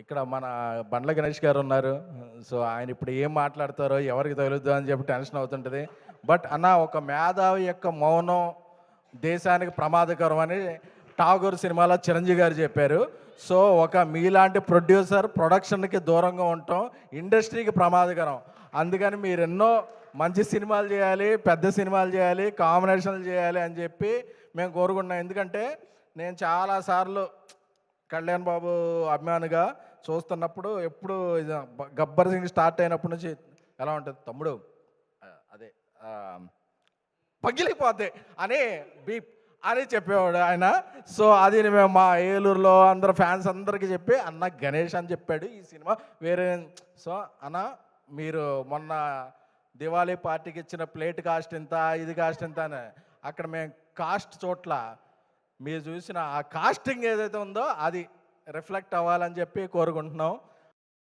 ఇక్కడ మన బండ్ల గణేష్ గారు ఉన్నారు. సో ఆయన ఇప్పుడు ఏం మాట్లాడతారో ఎవరికి తగులుద్దో అని చెప్పి టెన్షన్ అవుతుంటుంది. బట్ అన్న, ఒక మేధావి యొక్క మౌనం దేశానికి ప్రమాదకరం అని ఠాగూర్ సినిమాలో చిరంజీవి గారు చెప్పారు. సో ఒక మీలాంటి ప్రొడ్యూసర్ ప్రొడక్షన్కి దూరంగా ఉండటం ఇండస్ట్రీకి ప్రమాదకరం. అందుకని మీరు ఎన్నో మంచి సినిమాలు చేయాలి, పెద్ద సినిమాలు చేయాలి, కాంబినేషన్లు చేయాలి అని చెప్పి మేము కోరుకుంటున్నాం. ఎందుకంటే నేను చాలాసార్లు కళ్యాణ్ బాబు అభిమానిగా చూస్తున్నప్పుడు ఎప్పుడు గబ్బర్ సింగ్ స్టార్ట్ అయినప్పటి నుంచి ఎలా ఉంటుంది తమ్ముడు, అదే పగిలిపోద్ది అని బీప్ అని చెప్పేవాడు ఆయన. సో అది మేము మా ఏలూరులో అందరు ఫ్యాన్స్ అందరికీ చెప్పి అన్న గణేష్ అని చెప్పాడు ఈ సినిమా వేరే. సో అన్న, మీరు మొన్న దివాళీ పార్టీకి ఇచ్చిన ప్లేట్ కాస్ట్ ఎంత, ఇది కాస్ట్ ఎంత అని అక్కడ మేము కాస్ట్ చోట్ల మీరు చూసిన ఆ కాస్టింగ్ ఏదైతే ఉందో అది రిఫ్లెక్ట్ అవ్వాలని చెప్పి కోరుకుంటున్నాం.